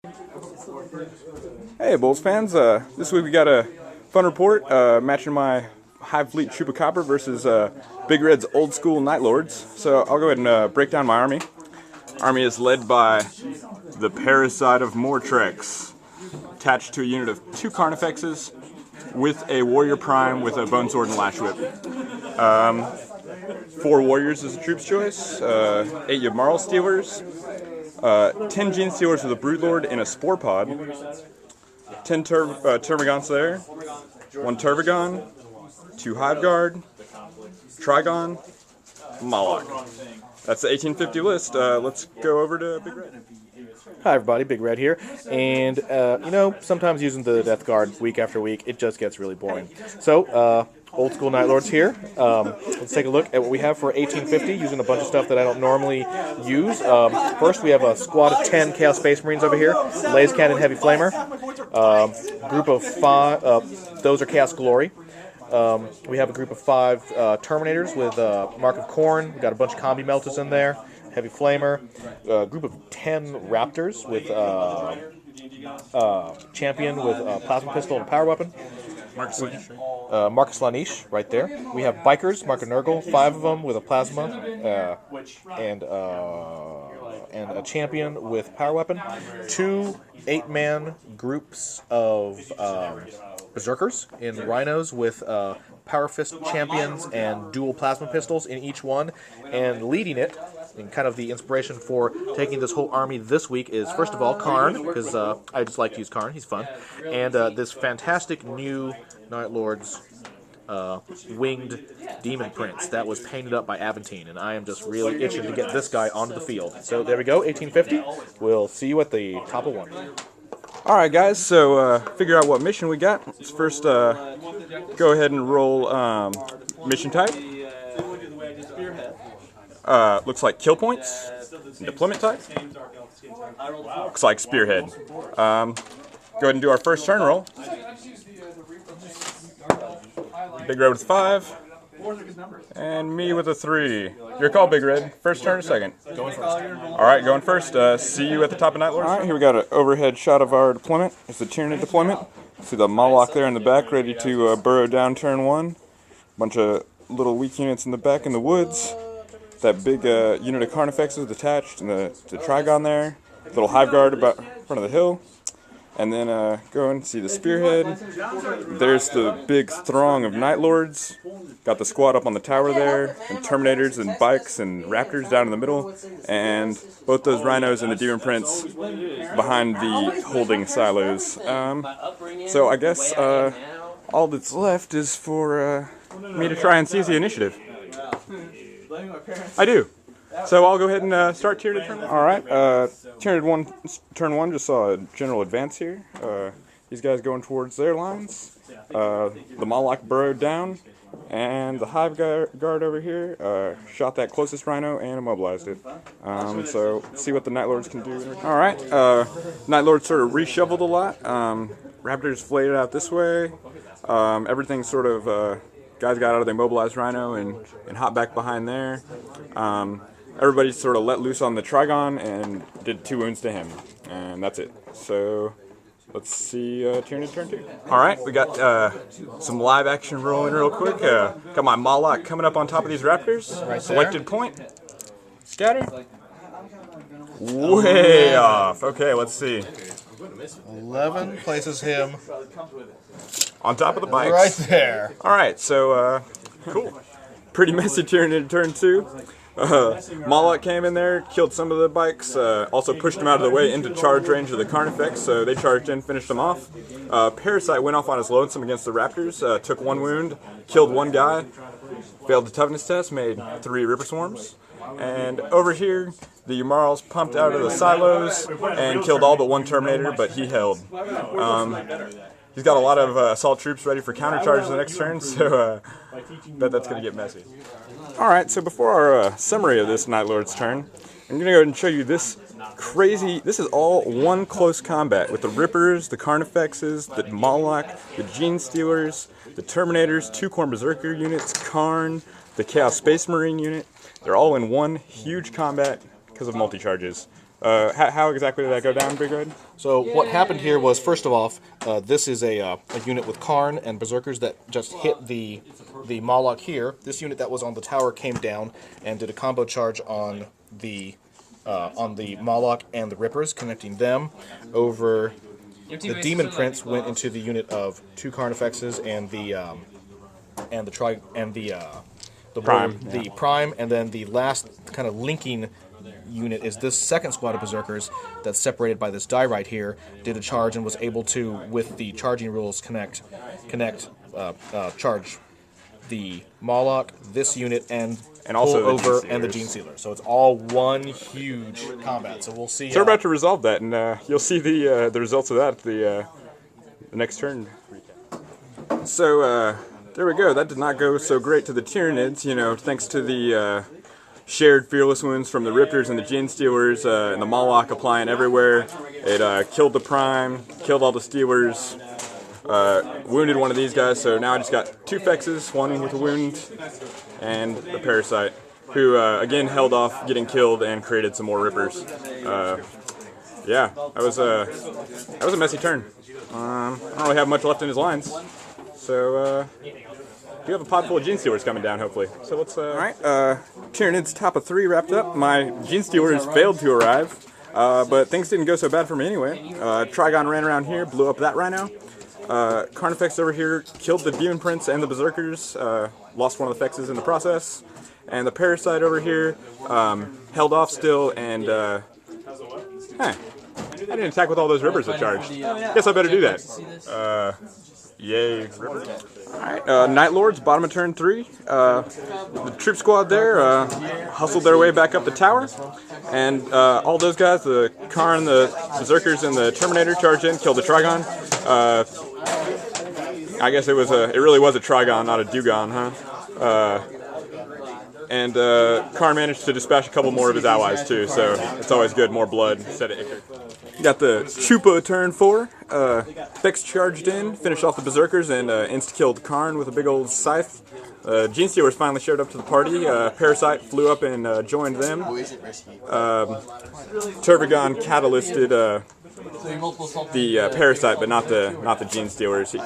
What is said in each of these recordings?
Hey, BoLS fans! This week we got a fun report matching my Hivefleet Chupacabra versus Big Red's Old School Night Lords. So I'll go ahead and break down my army. Army is led by the Parasite of Mortrex, attached to a unit of 2 Carnifexes with a Warrior Prime with a Bone Sword and Lash Whip. 4 Warriors is a troops choice, 8 Ymarl Stealers, 10 Gene Stealers with a Broodlord in a Spore Pod, 10 Termagants there, 1 Tervagon, 2 Hiveguard, Trigon, Moloch. That's the 1850 list. Let's go over to Big Red. Hi everybody, Big Red here, and you know, sometimes using the Death Guard week after week, it just gets really boring. So, Old School Night Lords here. Let's take a look at what we have for 1850, using a bunch of stuff that I don't normally use. First, we have a squad of 10 Chaos Space Marines over here, Laser Cannon Heavy Flamer, group of 5, those are Chaos Glory. We have a group of 5 Terminators with Mark of Khorne. We've got a bunch of Combi Meltas in there, Heavy Flamer, a group of 10 Raptors with Champion with Plasma Pistol and Power Weapon. Marcus Lanish, right there. We have Bikers, Mark of Nurgle, 5 of them with a Plasma, and a Champion with Power Weapon. 2 8-man groups of Berserkers in Rhinos with Power Fist Champions and dual Plasma Pistols in each one. And leading it, and kind of the inspiration for taking this whole army this week is, first of all, Karn, because I just like to use Karn, he's fun. And this fantastic new Night Lords winged Demon Prince that was painted up by Aventine, and I am just really itching to get this guy onto the field. So there we go, 1850. We'll see you at the top of 1. Alright guys, so figure out what mission we got. Let's first go ahead and roll mission type. Looks like kill points. Deployment type. Looks like spearhead. Go ahead and do our first turn roll. Big Red with 5. And me with a 3. Your call, Big Red. First turn or second? Going first. Alright, going first. See you at the top of Night Lords. Alright, here we got an overhead shot of our deployment. It's the Tyranid deployment. See the Moloch there in the back, ready to burrow down turn 1. Bunch of little weak units in the back in the woods. That big unit of Carnifexes attached, and the Trigon there. Little Hive Guard about in front of the hill. And then go and see the spearhead. There's the big throng of Night Lords. Got the squad up on the tower there, and Terminators and Bikes and Raptors down in the middle, and both those Rhinos and the Demon Prince behind the holding silos. So I guess all that's left is for me to try and seize the initiative. I do. So I'll go ahead and start Tyranid turn 1. Alright, Tyranid turn 1 just saw a general advance here. These guys going towards their lines. The Moloch burrowed down, and the Hive Guard over here shot that closest Rhino and immobilized it. So see what the Night Lords can do. Alright, Night Lords sort of reshoveled a lot. Raptors flayed out this way. Everything sort of... guys got out of the immobilized Rhino and hopped back behind there. Everybody sort of let loose on the Trigon and did 2 wounds to him. And that's it. So let's see Tyranid turn 2. Alright, we got some live action rolling real quick. Got my Moloch coming up on top of these Raptors. Right Selected point. Scatter. Way off. Okay, let's see. 11 places him on top of the bikes. right there. Alright, so, cool. Pretty messy Tyranid turn 2. Moloch came in there, killed some of the bikes, also pushed them out of the way into charge range of the Carnifex, so they charged in, finished them off. Parasite went off on his lonesome against the Raptors, took 1 wound, killed 1 guy, failed the toughness test, made 3 Ripper Swarms. And over here, the Ymarls pumped out of the silos and killed all but 1 Terminator, but he held. He's got a lot of assault troops ready for countercharge the next turn, so bet that's going to get messy. Alright, so before our summary of this Night Lord's turn, I'm going to go ahead and show you this crazy... This is all one close combat with the Rippers, the Carnifexes, the Moloch, the Gene Stealers, the Terminators, 2 Khorne Berserker units, Karn, the Chaos Space Marine unit. They're all in one huge combat because of multi-charges. How exactly did that go down, Big Red? So what happened here was, first of all, this is a unit with Karn and Berserkers that just hit the Moloch here. This unit that was on the tower came down and did a combo charge on the Moloch and the Rippers, connecting them over. The Demon Prince went into the unit of 2 Carnifexes and the Prime, and then the last kind of linking unit is this second squad of Berserkers that's separated by this die right here. Did a charge and was able to, with the charging rules, charge the Moloch, this unit, and also pull over and the Gene Sealer. So it's all one huge combat. So we'll see. So we're about to resolve that, and you'll see the results of that at the next turn. So there we go. That did not go so great to the Tyranids. You know, thanks to the shared fearless wounds from the Rippers and the Gene Stealers, and the Moloch applying everywhere. It killed the Prime, killed all the Stealers. Wounded one of these guys, so now I just got 2 Fexes, one with a wound, and the Parasite, who again held off getting killed and created some more Rippers. Yeah, that was a messy turn. I don't really have much left in his lines, so do have a pod full of Gene Stealers coming down, hopefully. So let's. All right, Tyranids top of 3 wrapped up. My Gene Stealers failed to arrive, but things didn't go so bad for me anyway. Trigon ran around here, blew up that Rhino. Carnifex over here killed the Demon Prince and the Berserkers, lost one of the Fexes in the process, and the Parasite over here held off still, and I didn't attack with all those Rippers that charged. Guess I better do that. Yay, Rippers. Alright, Night Lords, bottom of turn 3. The troop squad there hustled their way back up the tower, and all those guys, the Karn, the Berserkers, and the Terminator charged in, killed the Trigon. I guess it really was a Trigon, not a Dugon, huh? And Karn managed to dispatch a couple more of his allies too, so it's always good, more blood instead of Ichor. Got the Chupa turn 4. Vex charged in, finished off the Berserkers, and insta-killed Karn with a big old scythe. Gene Stealers finally showed up to the party. Parasite flew up and joined them. Turbigon catalysted the Parasite, but not the Gene Stealers. He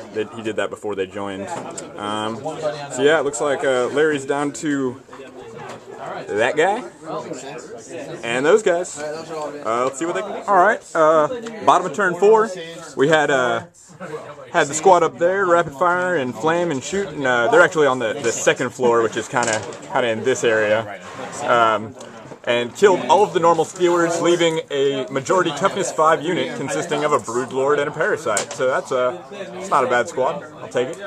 did that before they joined. So yeah, it looks like Larry's down to that guy and those guys. Let's see what they can do. All right, bottom of turn 4, we had the squad up there, rapid fire and flame and shoot, and they're actually on the second floor, which is kind of in this area. And killed all of the normal Stealers, leaving a majority toughness 5 unit consisting of a Broodlord and a Parasite. So it's not a bad squad. I'll take it.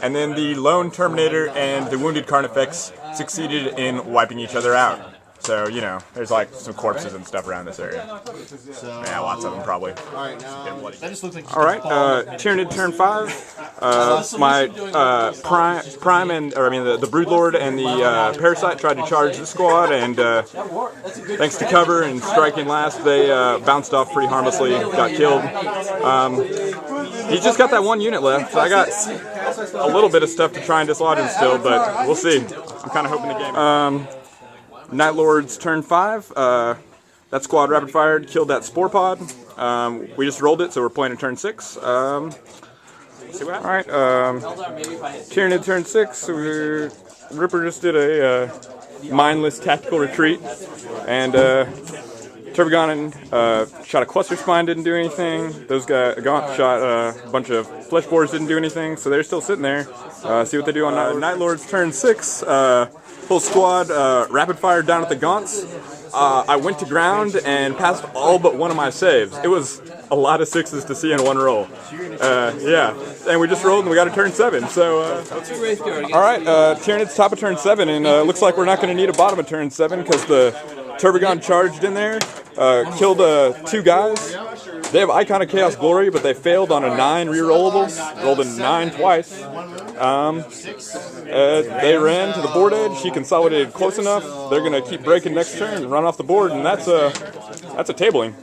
And then the lone Terminator and the wounded Carnifex succeeded in wiping each other out. So, you know, there's like some corpses and stuff around this area. Yeah, lots of them probably. Alright, Tyranid turn 5. My Prime and, the Broodlord and the Parasite tried to charge the squad, and thanks to cover and striking last, they bounced off pretty harmlessly, got killed. He's just got that 1 unit left. I got a little bit of stuff to try and dislodge him still, but we'll see. I'm kind of hoping the game. Night Lords turn 5. That squad rapid fired, killed that Spore Pod. We just rolled it, so we're playing in turn 6. See what happens. Alright, Tyranid turn 6. Ripper just did a mindless tactical retreat, and Turbigon shot a Cluster Spine, didn't do anything. Those guys, Gaunt shot a bunch of Flesh Boars, didn't do anything, so they're still sitting there. See what they do on Night Lords turn 6. Full squad, rapid fire down at the Gaunts. I went to ground and passed all but one of my saves. It was a lot of 6s to see in 1 roll. Yeah, and we just rolled and we got a turn 7. So, alright, Tyranids top of turn 7, and looks like we're not going to need a bottom of turn 7 because the Turbigon charged in there, killed 2 guys. They have Icon of Chaos Glory, but they failed on a 9 rerollable. Rolled a 9 twice. They ran to the board edge. He consolidated close enough. They're going to keep breaking next turn and run off the board, and that's a tabling.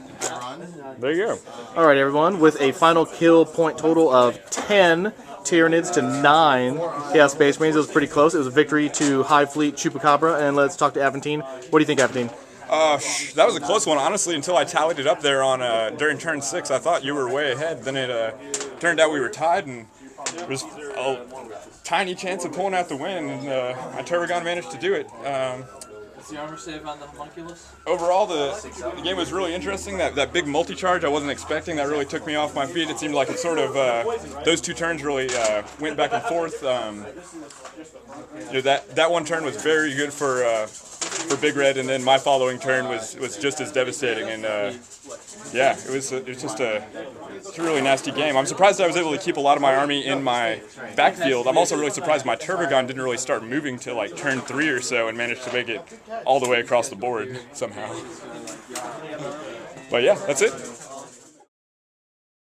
There you go. All right, everyone, with a final kill point total of 10 Tyranids to 9 Chaos Space Marines. It was pretty close. It was a victory to Hivefleet, Chupacabra, and let's talk to Aventine. What do you think, Aventine? That was a close one, honestly, until I tallied it up there on during turn 6. I thought you were way ahead. Then it turned out we were tied, and there was a tiny chance of pulling out the win, and my Turbogon managed to do it. What's the armor save on the homunculus? Overall, the game was really interesting. That big multi-charge I wasn't expecting. That really took me off my feet. It seemed like it sort of, those 2 turns really went back and forth. That one turn was very good for Big Red, and then my following turn was just as devastating. And yeah, it was just a really nasty game. I'm surprised I was able to keep a lot of my army in my backfield. I'm also really surprised my Turbogon didn't really start moving till like turn 3 or so and managed to make it all the way across the board somehow. But yeah, that's it.